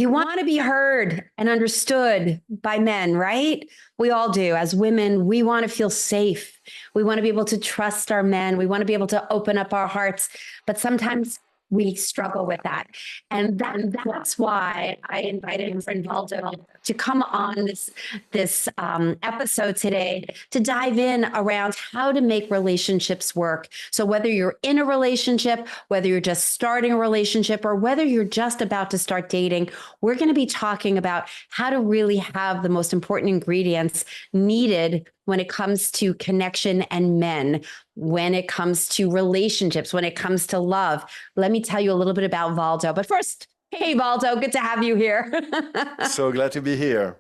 You want to be heard and understood by men, right? We all do. As women, we want to feel safe. We want to be able to trust our men. We want to be able to open up our hearts. But sometimes we struggle with that. And that's why I invited my friend Valdo to come on this episode today to dive in around how to make relationships work. So whether you're in a relationship, whether you're just starting a relationship, or whether you're just about to start dating, we're going to be talking about how to really have the most important ingredients needed when it comes to connection and men, when it comes to relationships, when it comes to love. Let me tell you a little bit about Valdo. But first, hey, Valdo, good to have you here. So glad to be here.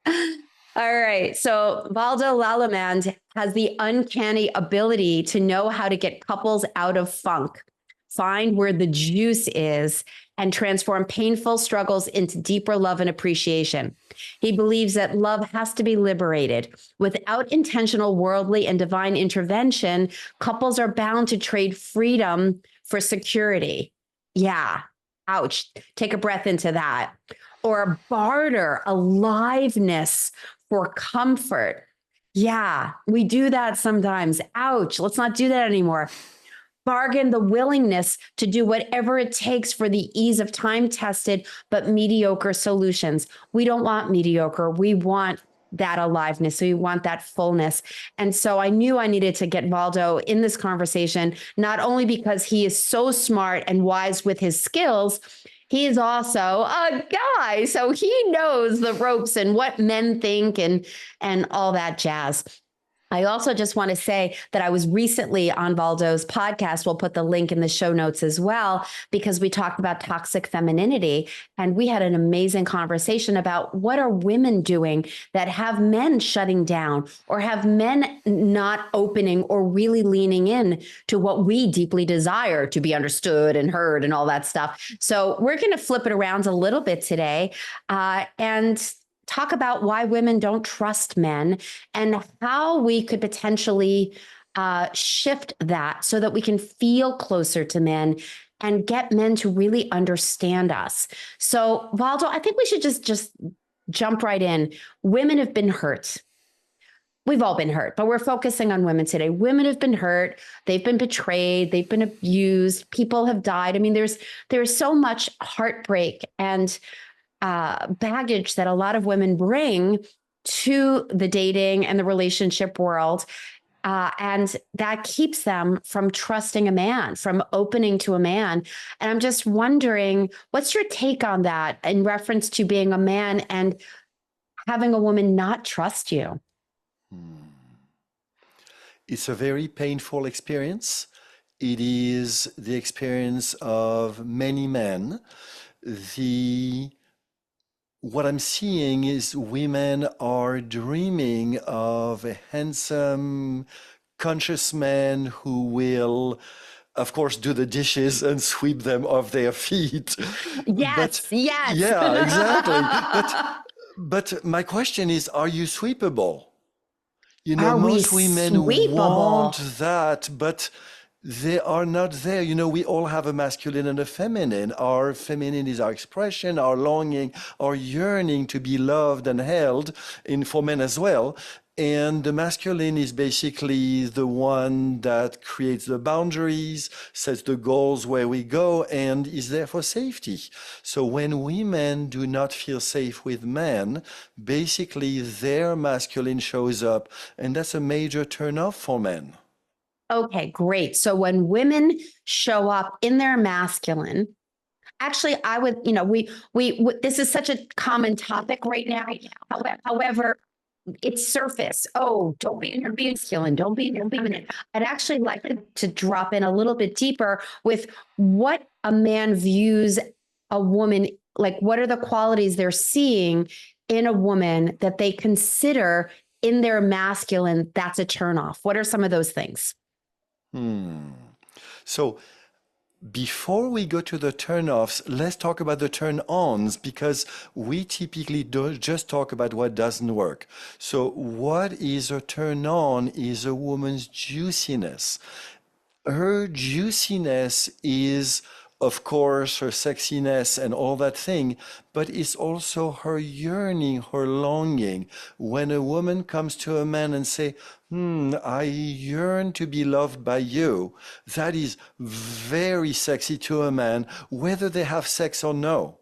All right. So Valdo Lallemand has the uncanny ability to know how to get couples out of funk, find where the juice is, and transform painful struggles into deeper love and appreciation. He believes that love has to be liberated. Without intentional worldly and divine intervention, couples are bound to trade freedom for security. Yeah. Ouch. Take a breath into that. Or barter aliveness for comfort. Yeah, we do that sometimes. Ouch. Let's not do that anymore. Bargain the willingness to do whatever it takes for the ease of time-tested but mediocre solutions. We don't want mediocre. We want that aliveness. So we want that fullness. And so I knew I needed to get Valdo in this conversation, not only because he is so smart and wise with his skills, he is also a guy. So he knows the ropes and what men think and all that jazz. I also just want to say that I was recently on Valdo's podcast. We'll put the link in the show notes as well, because we talked about toxic femininity. And we had an amazing conversation about what are women doing that have men shutting down or have men not opening or really leaning in to what we deeply desire to be understood and heard and all that stuff. So we're going to flip it around a little bit today and talk about why women don't trust men and how we could potentially shift that so that we can feel closer to men and get men to really understand us. So, Valdo, I think we should just jump right in. Women have been hurt. We've all been hurt, but we're focusing on women today. Women have been hurt. They've been betrayed. They've been abused. People have died. I mean, there's so much heartbreak and baggage that a lot of women bring to the dating and the relationship world. And that keeps them from trusting a man, from opening to a man. And I'm just wondering, what's your take on that in reference to being a man and having a woman not trust you? It's a very painful experience. It is the experience of many men. What I'm seeing is women are dreaming of a handsome, conscious man who will, of course, do the dishes and sweep them off their feet. Yes, yes. Yeah, exactly. But my question is, are you sweepable? You know, Are we most women sweepable? want that, but they are not there. You know, we all have a masculine and a feminine. Our feminine is our expression, our longing, our yearning to be loved and held, for men as well. And the masculine is basically the one that creates the boundaries, sets the goals where we go, and is there for safety. So when women do not feel safe with men, basically their masculine shows up, and that's a major turnoff for men. Okay, great. So when women show up in their masculine, actually, I would, this is such a common topic right now. However, it's surface. Oh, don't be in your masculine. Don't be in your feminine. I'd actually like to drop in a little bit deeper with what a man views a woman, like what are the qualities they're seeing in a woman that they consider in their masculine that's a turnoff. What are some of those things? So before we go to the turn-offs, let's talk about the turn-ons, because we typically don't just talk about what doesn't work. So what is a turn-on is a woman's juiciness. Her juiciness is of course, her sexiness and all that thing, but it's also her yearning, her longing. When a woman comes to a man and say, I yearn to be loved by you, that is very sexy to a man, whether they have sex or no.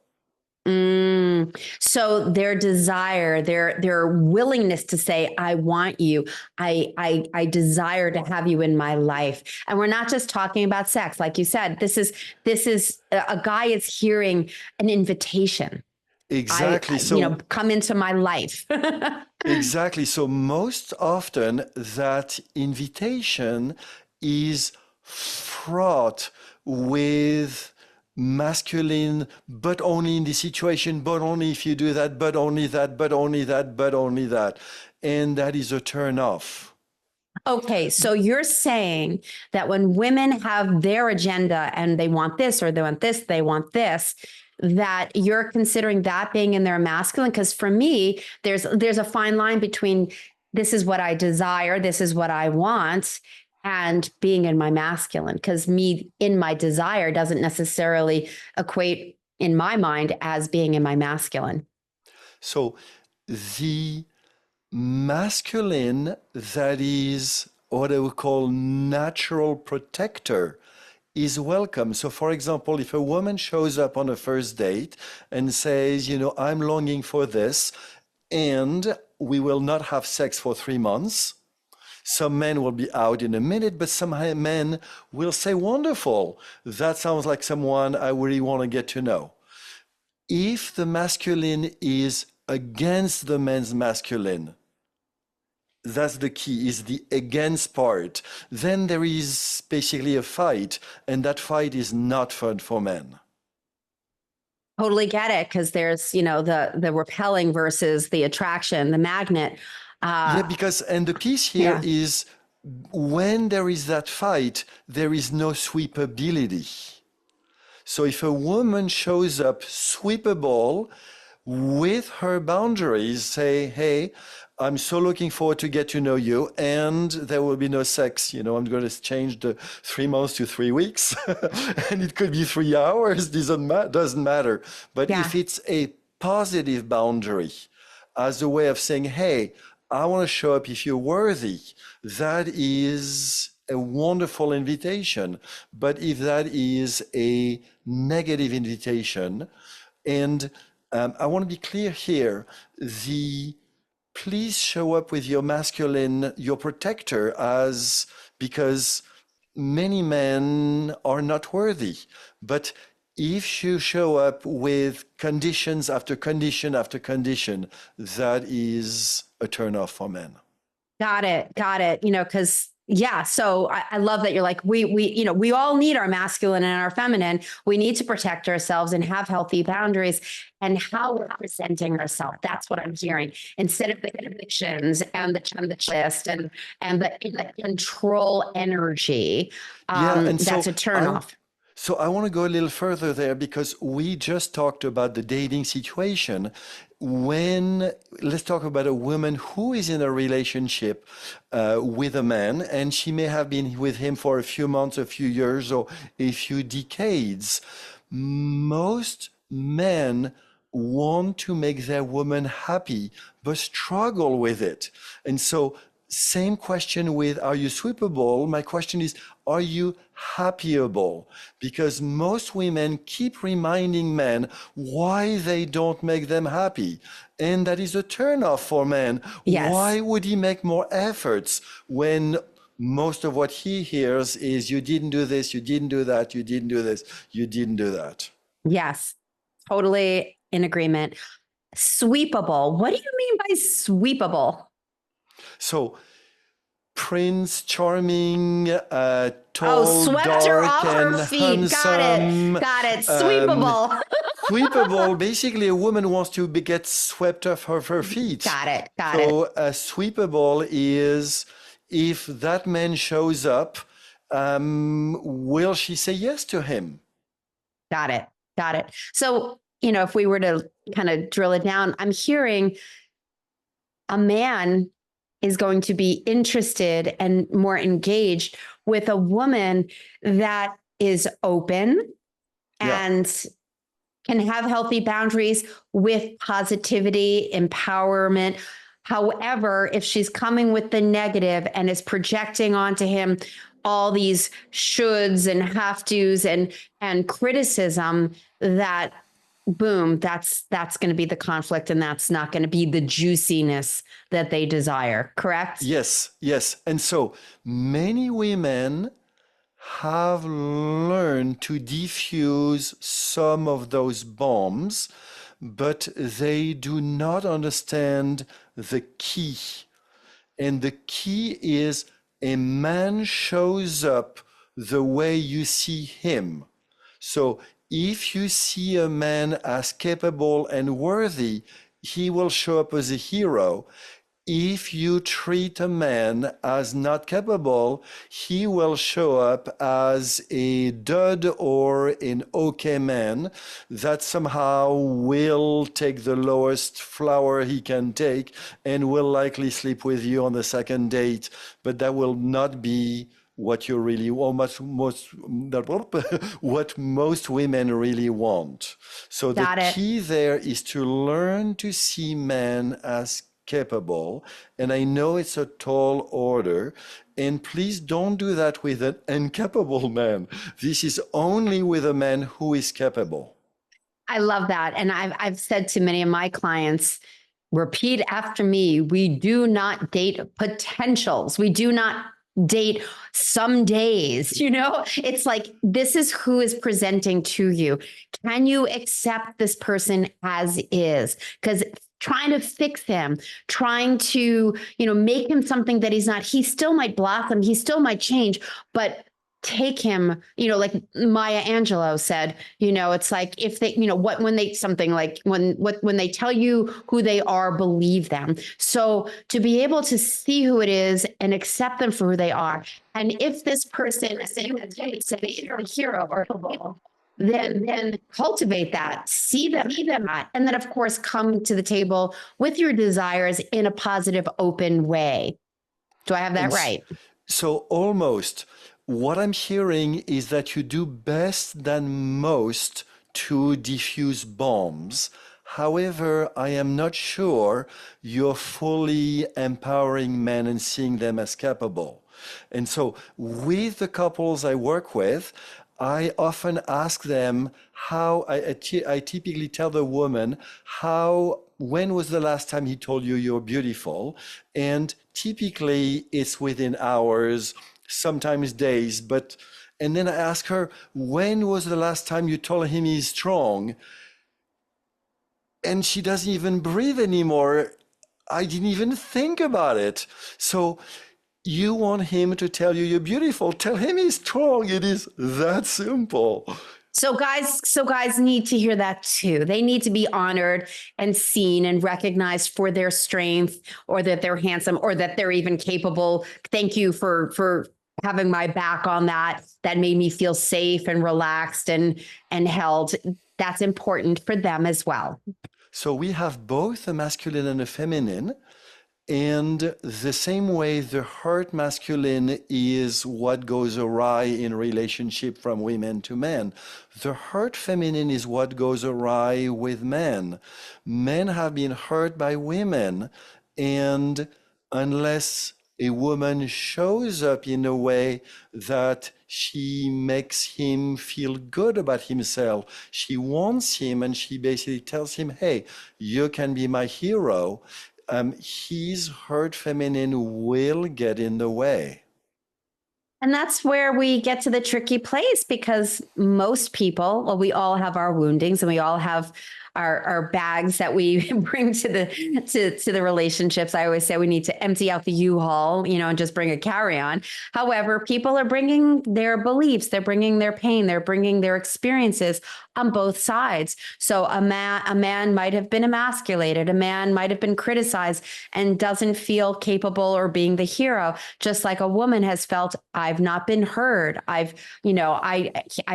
So their desire, their willingness to say, "I want you. I desire to have you in my life." And we're not just talking about sex, like you said. This is a guy is hearing an invitation. Exactly. Come into my life. Exactly. So most often that invitation is fraught with masculine, but only in this situation, but only if you do that, but only that, but only that, but only that. And that is a turn off. Okay, so you're saying that when women have their agenda and they want this or they want this, they want this, that you're considering that being in their masculine? Because for me, there's a fine line between this is what I desire, this is what I want, and being in my masculine. Because me in my desire doesn't necessarily equate in my mind as being in my masculine. So the masculine that is what I would call natural protector is welcome. So, for example, if a woman shows up on a first date and says, I'm longing for this, and we will not have sex for 3 months, some men will be out in a minute, but some men will say, wonderful, that sounds like someone I really want to get to know. If the masculine is against the man's masculine, that's the key, is the against part. Then there is basically a fight, and that fight is not fun for men. Totally get it, because there's the repelling versus the attraction, the magnet. Yeah, and the piece here Yeah. is when there is that fight, there is no sweepability. So if a woman shows up sweepable with her boundaries, say, hey, I'm so looking forward to get to know you, and there will be no sex. I'm going to change the 3 months to 3 weeks, and it could be 3 hours. Doesn't matter. But Yeah. if it's a positive boundary, as a way of saying, hey, I want to show up if you're worthy, that is a wonderful invitation. But if that is a negative invitation, and I want to be clear here, please show up with your masculine, your protector, because many men are not worthy. But if you show up with conditions after condition after condition, that is a turnoff for men. Got it. Because so I love that you're like, we all need our masculine and our feminine. We need to protect ourselves and have healthy boundaries, and how we're presenting ourselves. That's what I'm hearing, instead of the convictions and the checklist and the control energy. That's a turnoff. So I want to go a little further there, because we just talked about the dating situation. Let's talk about a woman who is in a relationship with a man, and she may have been with him for a few months, a few years, or a few decades. Most men want to make their woman happy, but struggle with it. And so, same question with, are you sweepable? My question is, are you happyable? Because most women keep reminding men why they don't make them happy. And that is a turnoff for men. Yes. Why would he make more efforts when most of what he hears is, you didn't do this, you didn't do that, you didn't do this, you didn't do that? Yes, totally in agreement. Sweepable. What do you mean by sweepable? So, Prince Charming, tall, swept dark, her off and her feet. handsome. Got it. Sweepable. Sweepable. Basically, a woman wants to get swept off her feet. Got it. So, sweepable is, if that man shows up, will she say yes to him? Got it. So, if we were to kind of drill it down, I'm hearing a man is going to be interested and more engaged with a woman that is open, Yeah. and can have healthy boundaries with positivity, empowerment. However, if she's coming with the negative and is projecting onto him all these shoulds and have tos and criticism, that boom, that's going to be the conflict, and that's not going to be the juiciness that they desire. Correct? Yes, yes. And so many women have learned to diffuse some of those bombs, but they do not understand the key. And the key is a man shows up the way you see him. So if you see a man as capable and worthy, he will show up as a hero. If you treat a man as not capable, he will show up as a dud or an okay man that somehow will take the lowest flower he can take and will likely sleep with you on the second date, but that will not be what you really want, what most women really want. So the Got it. key there is to learn to see men as capable. And I know it's a tall order. And please don't do that with an incapable man. This is only with a man who is capable. I love that. And I've said to many of my clients, repeat after me, we do not date potentials. We do not date some days. It's like, this is who is presenting to you. Can you accept this person as is? Because trying to fix him, trying to, make him something that he's not, he still might blossom, he still might change, but take him, like Maya Angelou said, it's like, if they, when they, something like when they tell you who they are, believe them. So to be able to see who it is and accept them for who they are. And if this person is a hero or then cultivate that, see them, and then of course come to the table with your desires in a positive, open way. Do I have that And right? so almost what I'm hearing is that you do best than most to diffuse bombs. However, I am not sure you're fully empowering men and seeing them as capable. And so, with the couples I work with, I often ask them how, I typically tell the woman when was the last time he told you you're beautiful? And typically it's within hours, sometimes days, and then I ask her, when was the last time you told him he's strong? And she doesn't even breathe anymore. I didn't even think about it. So you want him to tell you you're beautiful. Tell him he's strong. It is that simple. So guys need to hear that too. They need to be honored and seen and recognized for their strength, or that they're handsome, or that they're even capable. Thank you for having my back on that. That made me feel safe and relaxed and held. That's important for them as well. So we have both a masculine and a feminine. And the same way the hurt masculine is what goes awry in relationship from women to men, the hurt feminine is what goes awry with men. Men have been hurt by women, and unless a woman shows up in a way that she makes him feel good about himself, she wants him, and she basically tells him, hey, you can be my hero, his hurt feminine will get in the way. And that's where we get to the tricky place, because most people, well, we all have our woundings and we all have our bags that we bring to the relationships. I always say we need to empty out the U-Haul, and just bring a carry-on. However, people are bringing their beliefs, they're bringing their pain, they're bringing their experiences on both sides. So a man might have been emasculated, a man might have been criticized and doesn't feel capable or being the hero, just like a woman has felt, I've not been heard. I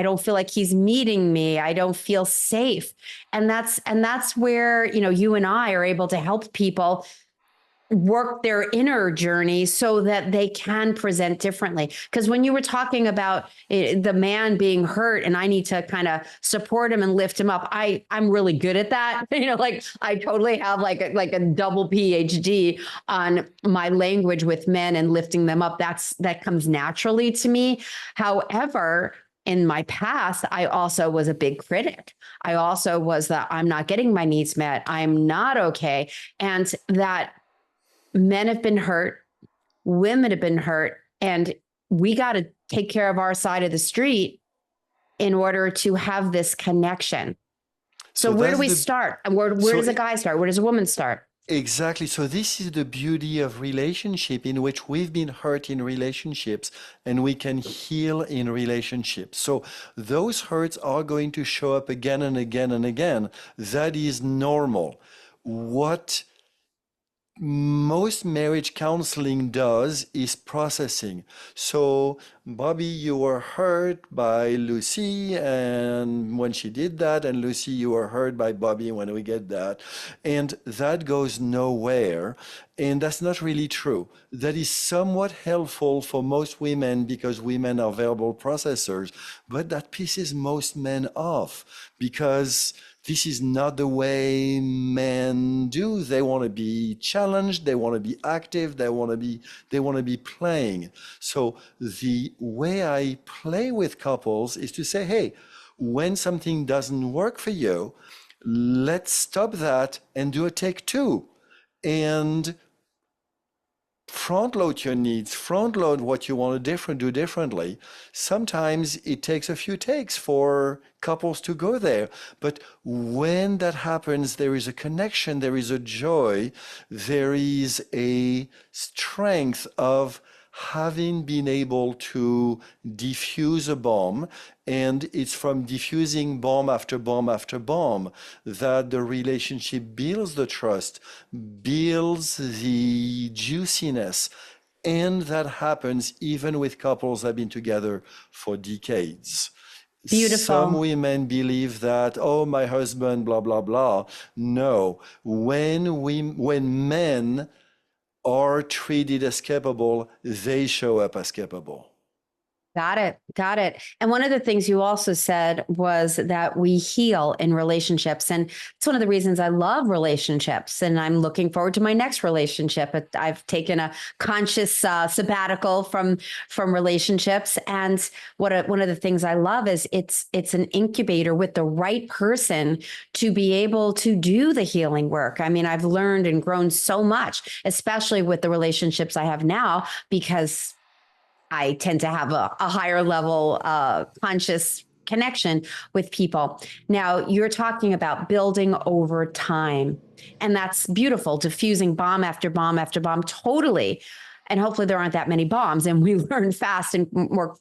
don't feel like he's meeting me. I don't feel safe. And that's where, you and I are able to help people work their inner journey so that they can present differently. Because when you were talking about the man being hurt and I need to kind of support him and lift him up, I'm really good at that. Like I totally have like a double PhD on my language with men and lifting them up. That comes naturally to me. However, in my past, I also was a big critic. I also was that I'm not getting my needs met. I'm not okay. And that men have been hurt, women have been hurt, and we got to take care of our side of the street in order to have this connection. So where do we start? And where does a guy start? Where does a woman start? Exactly. So this is the beauty of relationship in which we've been hurt in relationships and we can heal in relationships. So those hurts are going to show up again and again and again. That is normal. What most marriage counseling does is processing. So, Bobby, you were hurt by Lucy, and when she did that, and Lucy, you were hurt by Bobby when we get that. And that goes nowhere. And that's not really true. That is somewhat helpful for most women because women are verbal processors, but that pisses most men off because this is not the way men do. They want to be challenged, they want to be active, they want to be playing. So the way I play with couples is to say, hey, when something doesn't work for you, let's stop that and do a take two. And front load your needs, front load what you want to do differently. Sometimes it takes a few takes for couples to go there. But when that happens, there is a connection, there is a joy, there is a strength of having been able to diffuse a bomb, and it's from diffusing bomb after bomb after bomb that the relationship builds the trust, builds the juiciness, and that happens even with couples that have been together for decades. Beautiful. Some women believe that, oh, my husband, blah, blah, blah. No, when men are treated as capable, they show up as capable. Got it. Got it. And one of the things you also said was that we heal in relationships. And it's one of the reasons I love relationships. And I'm looking forward to my next relationship. I've taken a conscious sabbatical from relationships. And one of the things I love is it's an incubator with the right person to be able to do the healing work. I mean, I've learned and grown so much, especially with the relationships I have now, because I tend to have a higher level conscious connection with people. Now, you're talking about building over time, and that's beautiful, diffusing bomb after bomb after bomb, totally. And hopefully there aren't that many bombs and we learn fast and more,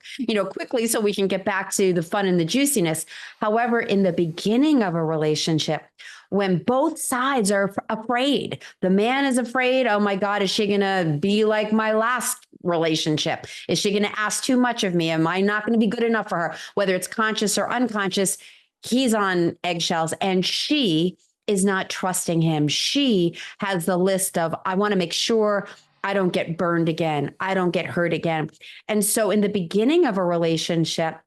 quickly so we can get back to the fun and the juiciness. However, in the beginning of a relationship, when both sides are afraid, the man is afraid, oh my God, is she going to be like my last relationship? Is she going to ask too much of me? Am I not going to be good enough for her? Whether it's conscious or unconscious, he's on eggshells and she is not trusting him. She has the list of, I want to make sure I don't get burned again. I don't get hurt again. And so in the beginning of a relationship,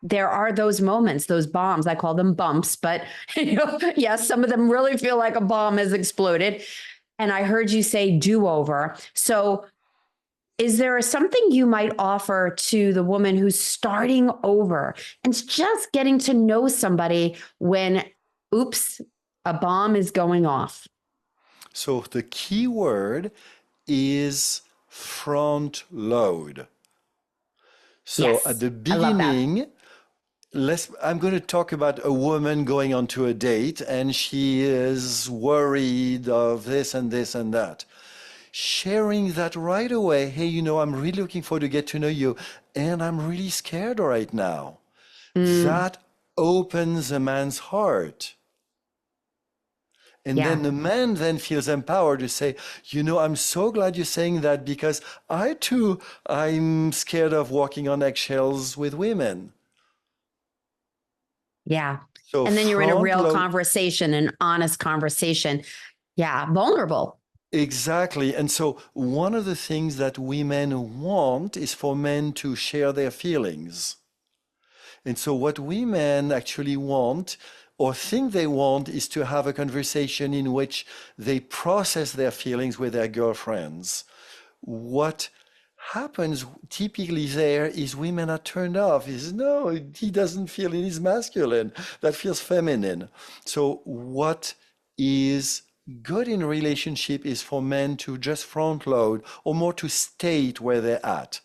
there are those moments, those bombs, I call them bumps, but yes, some of them really feel like a bomb has exploded. And I heard you say do-over. So is there something you might offer to the woman who's starting over and just getting to know somebody when, oops, a bomb is going off? So the key word is front load. So Yes, at the I love that. beginning, I'm going to talk about a woman going onto a date and she is worried of this and this and that. Sharing that right away, hey, I'm really looking forward to get to know you and I'm really scared right now. That opens a man's heart. And then the man then feels empowered to say, I'm so glad you're saying that because I'm scared of walking on eggshells with women. Yeah. So And then you're in a front real load, conversation, an honest conversation. Yeah. Vulnerable. Exactly. And so one of the things that women want is for men to share their feelings. And so what women actually want or think they want is to have a conversation in which they process their feelings with their girlfriends. What happens typically there is women are turned off. Is no, he doesn't feel it is masculine. That feels feminine. So what is good in relationship is for men to just front load or more to state where they're at.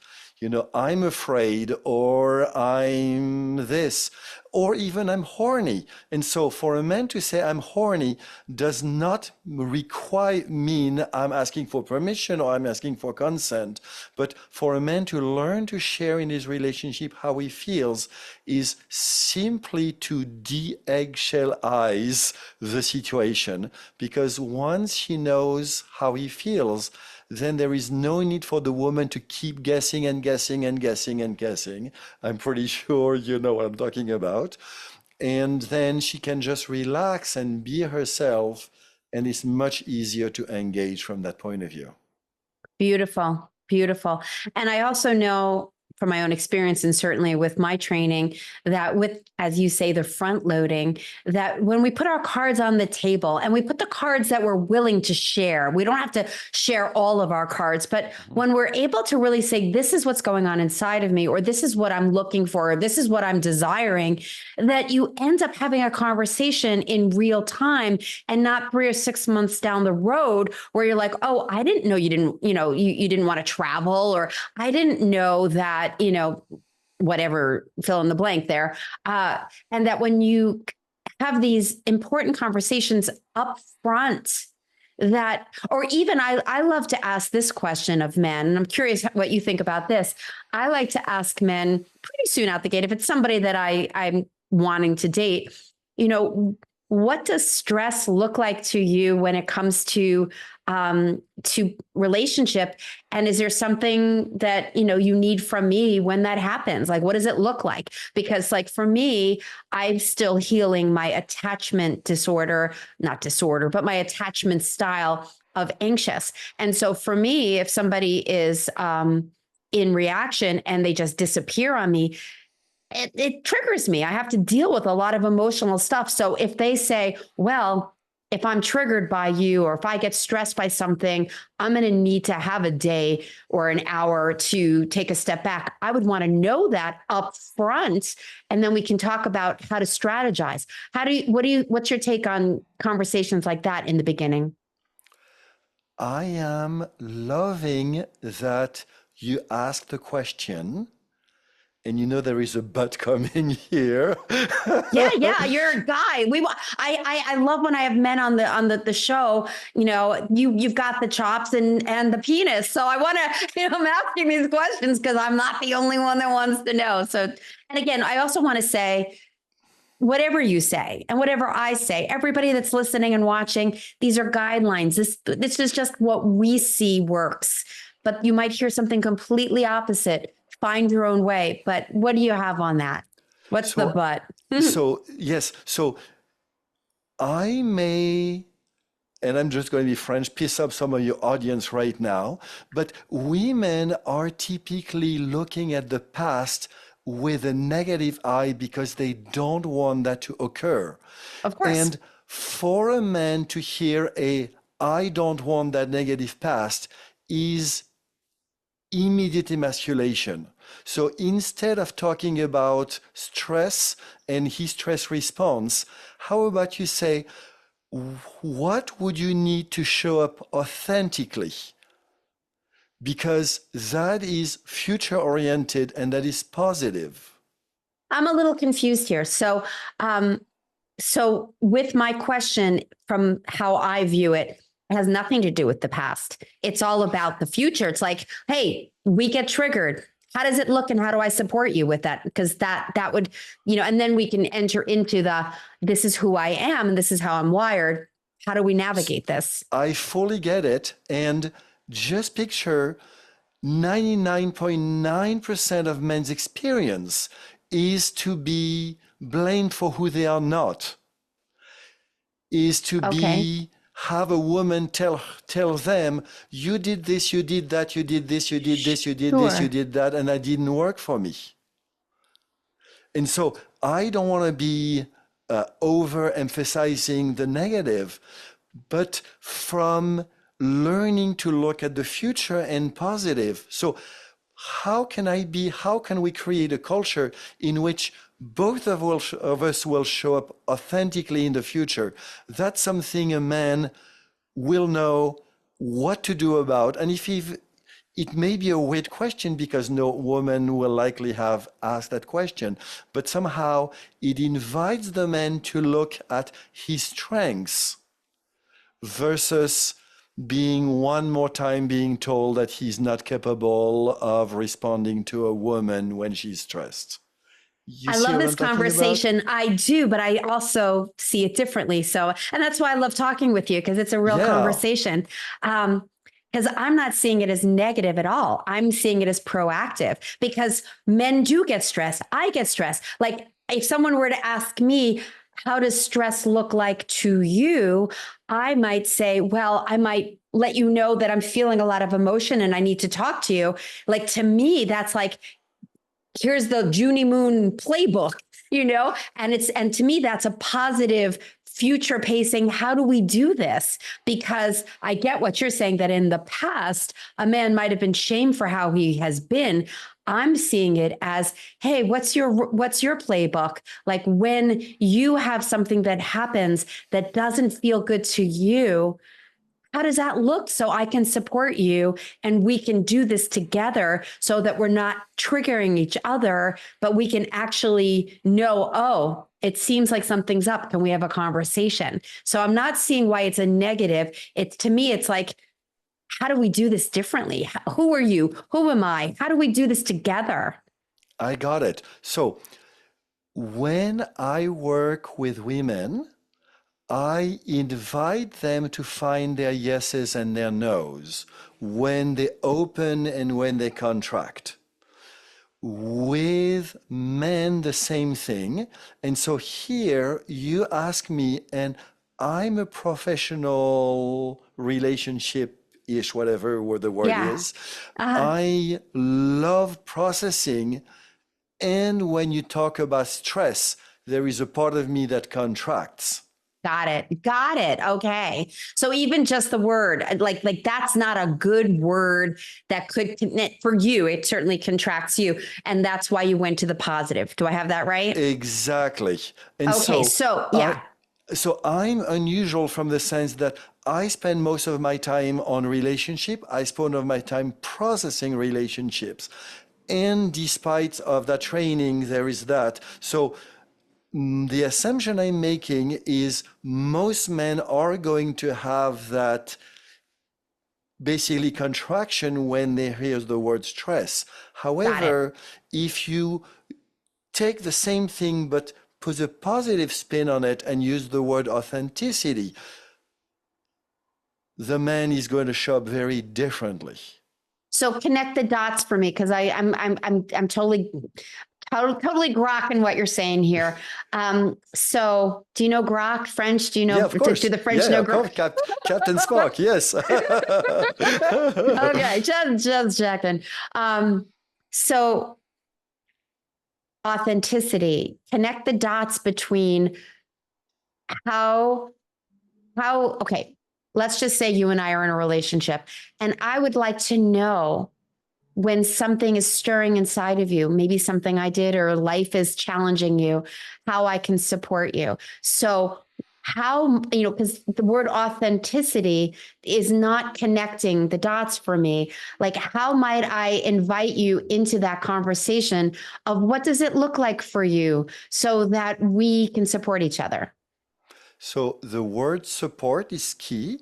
I'm afraid, or I'm this, or even I'm horny. And so for a man to say I'm horny does not mean I'm asking for permission or I'm asking for consent. But for a man to learn to share in his relationship how he feels is simply to de-eggshell eyes the situation, because once he knows how he feels, then there is no need for the woman to keep guessing and guessing and guessing and guessing. I'm pretty sure you know what I'm talking about. And then she can just relax and be herself, and it's much easier to engage from that point of view. Beautiful, beautiful. And I also know from my own experience, and certainly with my training, that with, as you say, the front loading, that when we put our cards on the table and we put the cards that we're willing to share, we don't have to share all of our cards, but when we're able to really say, this is what's going on inside of me, or this is what I'm looking for, or this is what I'm desiring, that you end up having a conversation in real time and not 3 or 6 months down the road where you're like, oh, I didn't know you didn't, you didn't want to travel, or I didn't know that, whatever, fill in the blank there. And that when you have these important conversations up front, that, or even I love to ask this question of men, and I'm curious what you think about this. I like to ask men pretty soon out the gate, if it's somebody that I'm wanting to date, what does stress look like to you when it comes to relationship? And is there something that, you need from me when that happens? Like, what does it look like? Because like for me, I'm still healing my attachment disorder, not disorder, but my attachment style of anxious. And so for me, if somebody is in reaction and they just disappear on me, it triggers me. I have to deal with a lot of emotional stuff. So if they say, well, if I'm triggered by you, or if I get stressed by something, I'm going to need to have a day or an hour to take a step back. I would want to know that up front. And then we can talk about how to strategize. What's your take on conversations like that in the beginning? I am loving that you asked the question. And there is a but coming here. Yeah, you're a guy. I love when I have men on the show. You've got the chops and the penis. So I want to, I'm asking these questions because I'm not the only one that wants to know. So, and again, I also want to say, whatever you say and whatever I say, everybody that's listening and watching, these are guidelines. This is just what we see works, but you might hear something completely opposite. Find your own way. But what do you have on that? What's the So, but? yes. So I may, and I'm just going to be French, piss up some of your audience right now, but women are typically looking at the past with a negative eye because they don't want that to occur. Of course. And for a man to hear I don't want that negative past is immediate emasculation. So instead of talking about stress and his stress response, how about you say, what would you need to show up authentically? Because that is future oriented and that is positive. I'm a little confused here. So with my question, from how I view it, it has nothing to do with the past. It's all about the future. It's like, hey, we get triggered. How does it look and how do I support you with that? Because that would, and then we can enter into this is who I am and this is how I'm wired. How do we navigate this? I fully get it. And just picture 99.9% of men's experience is to be blamed for who they are not, is to Okay. be have a woman tell them, you did this, you did that, you did this, you did this, you did this, you Sure. did that, and that didn't work for me. And so I don't want to be overemphasizing the negative, but from learning to look at the future and positive. So how can we create a culture in which both of us will show up authentically in the future? That's something a man will know what to do about. And if he it may be a weird question because no woman will likely have asked that question, but somehow it invites the man to look at his strengths versus being one more time being told that he's not capable of responding to a woman when she's stressed. You I see love what this I'm talking about? conversation. I do, but I also see it differently. So, and that's why I love talking with you because it's a real Yeah, conversation. Because I'm not seeing it as negative at all. I'm seeing it as proactive because men do get stressed. I get stressed. Like if someone were to ask me, how does stress look like to you? I might say, well, I might let you know that I'm feeling a lot of emotion and I need to talk to you. Like to me, that's like, here's the Junie Moon playbook, and to me, that's a positive future pacing. How do we do this? Because I get what you're saying that in the past, a man might have been shamed for how he has been. I'm seeing it as, hey, what's your playbook? Like when you have something that happens that doesn't feel good to you, how does that look so I can support you and we can do this together so that we're not triggering each other, but we can actually know, oh, it seems like something's up. Can we have a conversation? So I'm not seeing why it's a negative. It's to me, it's like, how do we do this differently? Who are you? Who am I? How do we do this together? I got it. So when I work with women, I invite them to find their yeses and their nos when they open and when they contract. With men, the same thing. And so here you ask me, and I'm a professional relationship ish, whatever the word Yeah. is. Uh-huh. I love processing. And when you talk about stress, there is a part of me that contracts. Got it. Got it. Okay. So even just the word, like that's not a good word that could connect for you. It certainly contracts you. And that's why you went to the positive. Do I have that right? Exactly. And Okay. so So I yeah, so I'm unusual from the sense that I spend most of my time on relationship. I spend most of my time processing relationships. And despite of that training, there is that. So the assumption I'm making is most men are going to have that basically contraction when they hear the word stress. got it. However, if you take the same thing but put a positive spin on it and use the word authenticity, the man is going to show up very differently. So connect the dots for me because I'm totally grokking what you're saying here. So do you know grok French? Do you Yeah, know of do course. the French Yeah, know of course. grok? Captain Spock, yes. Okay, just checking. So authenticity, connect the dots between how okay, let's just say you and I are in a relationship and I would like to know when something is stirring inside of you, maybe something I did or life is challenging you, how I can support you. So how, because the word authenticity is not connecting the dots for me. Like, how might I invite you into that conversation of what does it look like for you so that we can support each other? So the word support is key.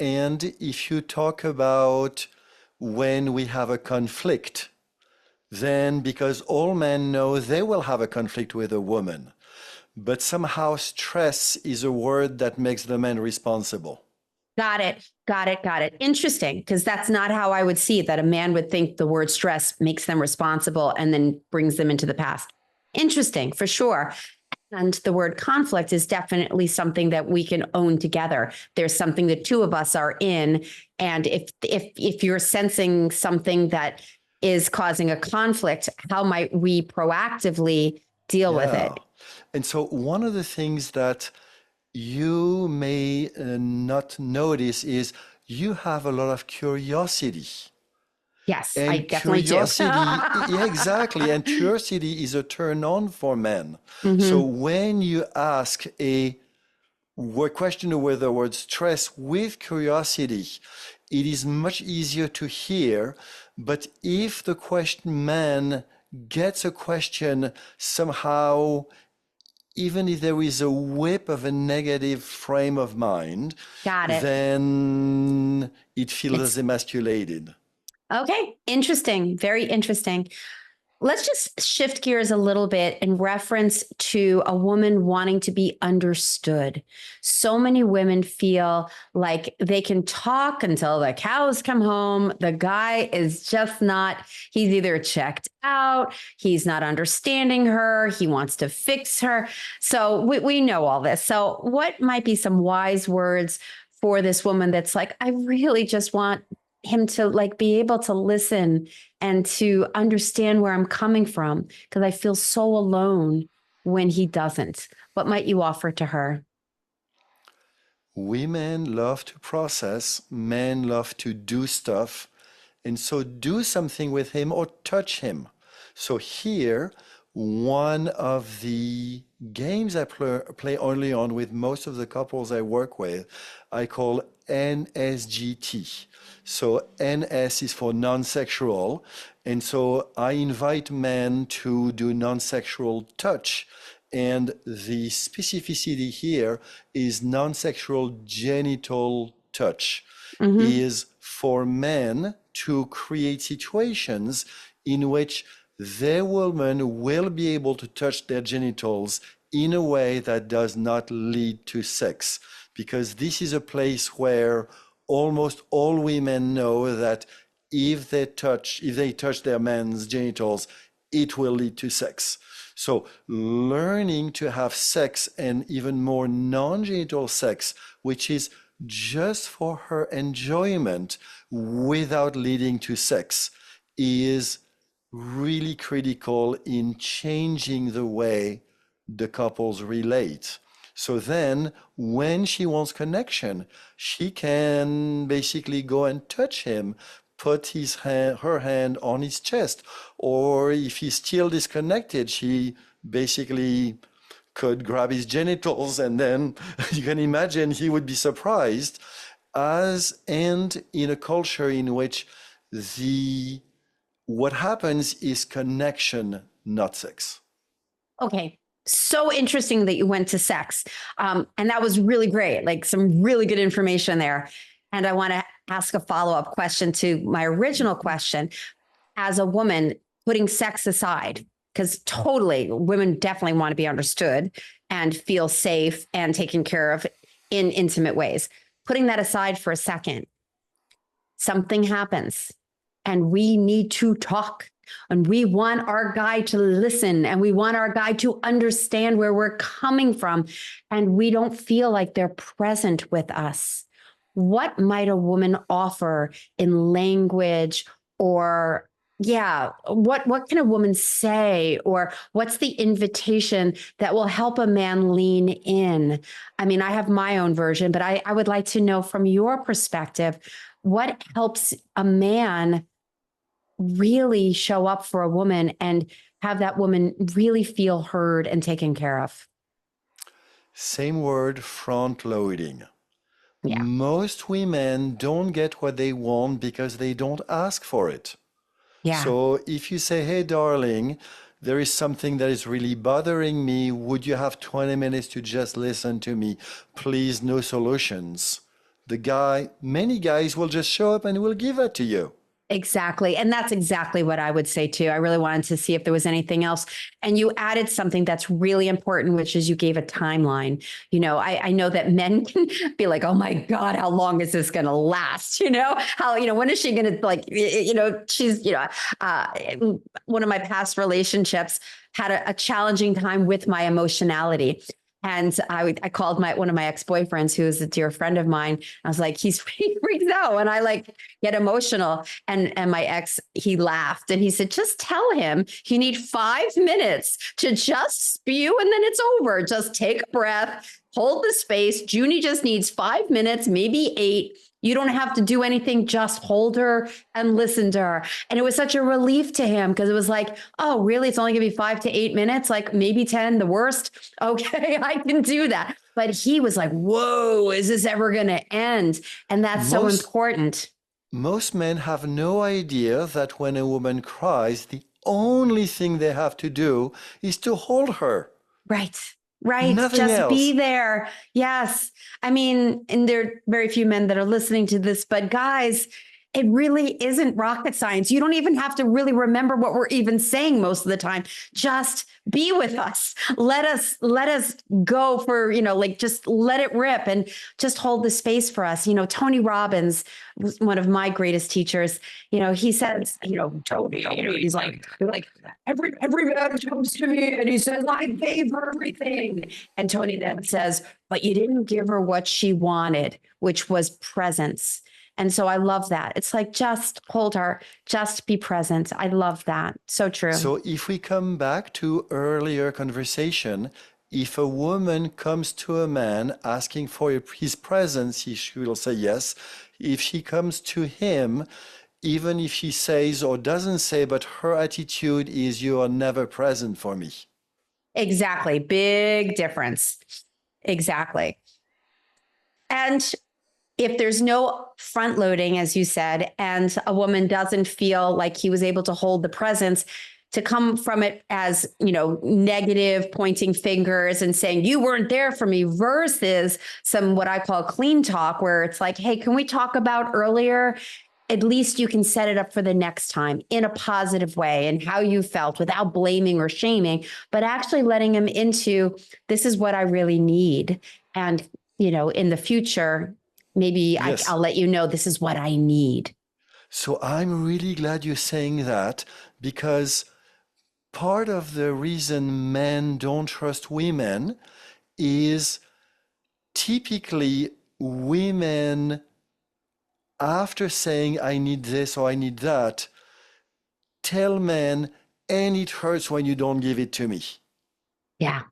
And if you talk about when we have a conflict, then because all men know they will have a conflict with a woman, but somehow stress is a word that makes the man responsible. Got it. Got it. Got it. Interesting. Because that's not how I would see it, that a man would think the word stress makes them responsible and then brings them into the past. Interesting for sure. And the word conflict is definitely something that we can own together. There's something the two of us are in. And if you're sensing something that is causing a conflict, how might we proactively deal with Yeah. it? And so one of the things that you may not notice is you have a lot of curiosity. Yes, I And definitely do. curiosity, yeah, exactly. And curiosity is a turn on for men. So Hmm. when you ask a question with the word stress with curiosity, it is much easier to hear. But if the question man gets a question somehow, even if there is a whip of a negative frame of mind, Got it. then it feels It's emasculated. okay. Interesting. Very interesting. Let's just shift gears a little bit in reference to a woman wanting to be understood. So many women feel like they can talk until the cows come home. The guy is just not, he's either checked out, he's not understanding her, he wants to fix her. So we know all this. So, what might be some wise words for this woman that's like, I really just want him to like be able to listen and to understand where I'm coming from because I feel so alone when he doesn't. What might you offer to her? Women love to process, men love to do stuff. And so do something with him or touch him. So here, one of the games I play early on with most of the couples I work with, I call NSGT. So NS is for non-sexual. And so I invite men to do non-sexual touch. And the specificity here is non-sexual genital touch Mm-hmm. is for men to create situations in which their woman will be able to touch their genitals in a way that does not lead to sex. Because this is a place where almost all women know that if they touch their man's genitals, it will lead to sex. So learning to have sex and even more non-genital sex, which is just for her enjoyment without leading to sex, is really critical in changing the way the couples relate. So then, when she wants connection, she can basically go and touch him, put her hand on his chest, or if he's still disconnected, she basically could grab his genitals, and then you can imagine he would be surprised. As and in a culture in which the what happens is connection, not sex. Okay. So interesting that you went to sex. And that was really great, like some really good information there. And I want to ask a follow up question to my original question. As a woman, putting sex aside, because totally women definitely want to be understood and feel safe and taken care of in intimate ways. Putting that aside for a second, something happens and we need to talk and we want our guy to listen and we want our guy to understand where we're coming from and we don't feel like they're present with us. What might a woman offer in language or yeah, what can a woman say or what's the invitation that will help a man lean in? I mean, I have my own version, but I would like to know from your perspective, what helps a man really show up for a woman and have that woman really feel heard and taken care of? Same word, front loading. Yeah. Most women don't get what they want because they don't ask for it. Yeah. So if you say, hey, darling, there is something that is really bothering me. Would you have 20 minutes to just listen to me? Please, no solutions. Many guys will just show up and will give it to you. Exactly. And that's exactly what I would say too. I really wanted to see if there was anything else. And you added something that's really important, which is you gave a timeline. I know that men can be like, oh my God, how long is this going to last? When is she going to she's, uh, one of my past relationships had a challenging time with my emotionality. And I called one of my ex-boyfriends, who is a dear friend of mine. I was like, he freaks out when I get emotional. And my ex, he laughed and he said, just tell him you need 5 minutes to just spew and then it's over. Just take a breath, hold the space. Junie just needs 5 minutes, maybe 8. You don't have to do anything, just hold her and listen to her. And it was such a relief to him because it was like, oh, really? It's only going to be 5 to 8 minutes, like maybe 10, the worst. Okay, I can do that. But he was like, whoa, is this ever going to end? And that's so Most important. most men have no idea that when a woman cries, the only thing they have to do is to hold her. Right. Right. Nothing Just be else. there. Yes. I mean, and there are very few men that are listening to this, but guys, it really isn't rocket science. You don't even have to really remember what we're even saying most of the time. Just be with us. Let us go for, just let it rip and just hold the space for us. Tony Robbins was one of my greatest teachers. He says, Tony, he's like every man comes to me and he says, I gave her everything. And Tony then says, but you didn't give her what she wanted, which was presence. And so I love that. It's like, just hold her, just be present. I love that. So true. So if we come back to earlier conversation, if a woman comes to a man asking for his presence, she will say yes. If she comes to him, even if she says or doesn't say, but her attitude is, you are never present for me. Exactly. Big difference. Exactly. And if there's no front loading, as you said, and a woman doesn't feel like he was able to hold the presence, to come from it as, negative, pointing fingers and saying, you weren't there for me, versus some what I call clean talk, where it's like, hey, can we talk about earlier? At least you can set it up for the next time in a positive way and how you felt, without blaming or shaming, but actually letting him into, this is what I really need. And, in the future, maybe Yes. I'll let you know this is what I need. So I'm really glad you're saying that, because part of the reason men don't trust women is typically women, after saying, I need this or I need that, tell men, and it hurts when you don't give it to me. Yeah.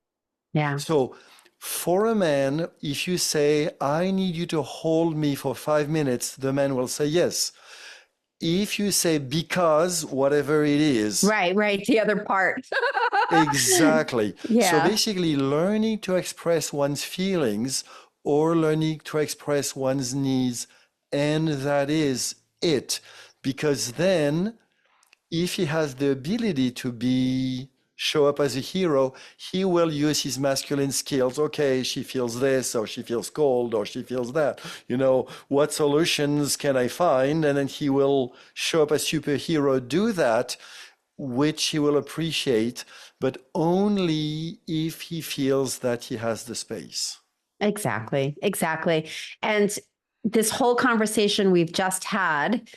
Yeah. So for a man, if you say, I need you to hold me for 5 minutes, the man will say yes. If you say, because whatever it is, Right. Right. The other part. exactly. So Yeah. basically, learning to express one's feelings or learning to express one's needs, and that is it. Because then, if he has the ability to show up as a hero, he will use his masculine skills. Okay, she feels this, or she feels cold, or she feels that. What solutions can I find? And then he will show up as superhero, do that, which he will appreciate, but only if he feels that he has the space. Exactly. Exactly. And this whole conversation we've just had,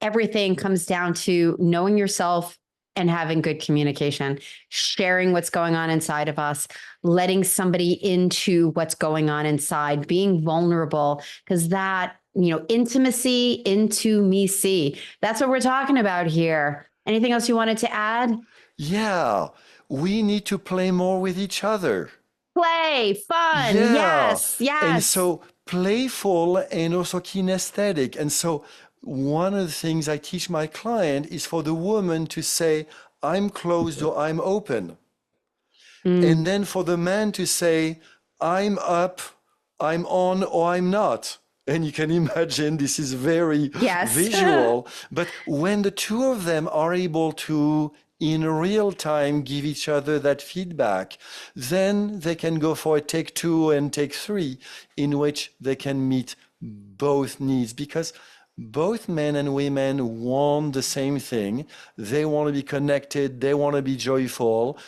everything comes down to knowing yourself and having good communication, sharing what's going on inside of us, letting somebody into what's going on inside, being vulnerable, because that, intimacy, into me see. That's what we're talking about here. Anything else you wanted to add? Yeah, we need to play more with each other. Play, fun. Yeah. Yes. And Yes. so playful and also kinesthetic. And so one of the things I teach my client is for the woman to say, I'm closed or I'm open. And Mm. then for the man to say, I'm up, I'm on, or I'm not. And you can imagine this is very Yes. visual. But when the two of them are able to, in real time, give each other that feedback, then they can go for a take 2 and take 3, in which they can meet both needs. Because both men and women want the same thing. They want to be connected. They want to be joyful.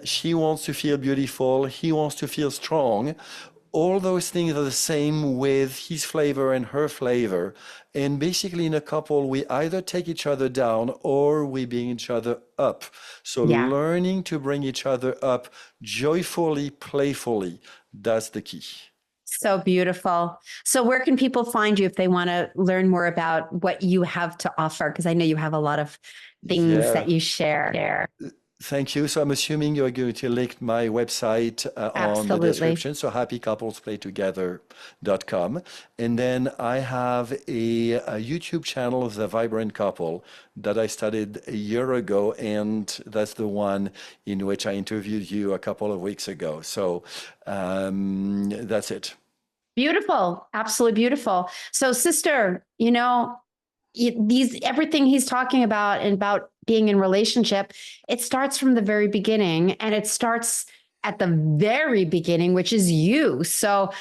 She wants to feel beautiful. He wants to feel strong. All those things are the same with his flavor and her flavor. And basically, in a couple, we either take each other down or we bring each other up. So, Yeah. learning to bring each other up joyfully, playfully, that's the key. So beautiful. So where can people find you if they want to learn more about what you have to offer? Because I know you have a lot of things Yeah. that you share. Thank you. So I'm assuming you're going to link my website on the Absolutely. description. So happycouplesplaytogether.com. And then I have a YouTube channel, The Vibrant Couple, that I started a year ago. And that's the one in which I interviewed you a couple of weeks ago. So that's it. Beautiful. Absolutely beautiful. So sister, everything he's talking about and about being in relationship, it starts from the very beginning, and it starts at the very beginning, which is you. So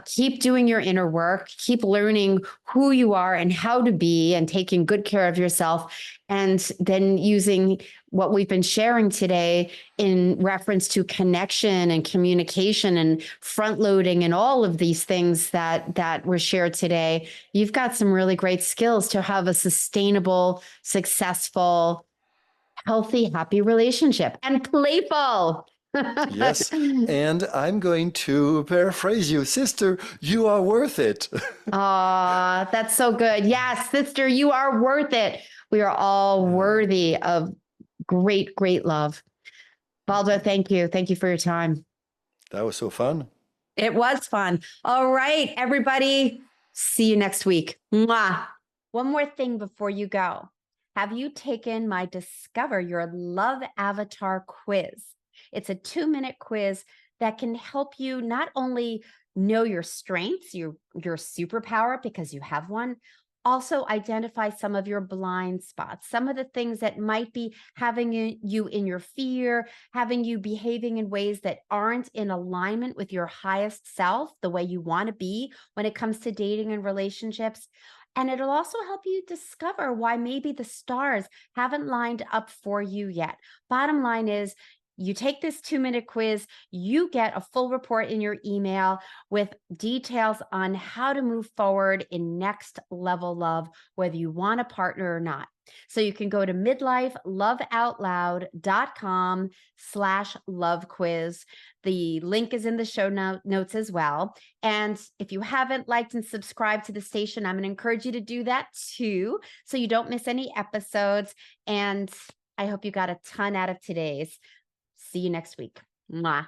keep doing your inner work, keep learning who you are and how to be, and taking good care of yourself, and then using what we've been sharing today in reference to connection and communication and front loading and all of these things that were shared today. You've got some really great skills to have a sustainable, successful, healthy, happy relationship, and playful. Yes. And I'm going to paraphrase you. Sister, you are worth it. Aw, that's so good. Yes, sister, you are worth it. We are all worthy of great, great love. Valdo, thank you. Thank you for your time. That was so fun. It was fun. All right, everybody. See you next week. Mwah. One more thing before you go. Have you taken my Discover Your Love Avatar quiz? It's a 2-minute quiz that can help you not only know your strengths, your superpower, because you have one, also identify some of your blind spots, some of the things that might be having you in your fear, having you behaving in ways that aren't in alignment with your highest self, the way you want to be when it comes to dating and relationships. And it'll also help you discover why maybe the stars haven't lined up for you yet. Bottom line is, you take this 2-minute quiz, you get a full report in your email with details on how to move forward in next level love, whether you want a partner or not. So you can go to midlifeloveoutloud.com/love quiz. The link is in the show notes as well. And if you haven't liked and subscribed to the station, I'm going to encourage you to do that too, so you don't miss any episodes. And I hope you got a ton out of today's. See you next week. Mwah.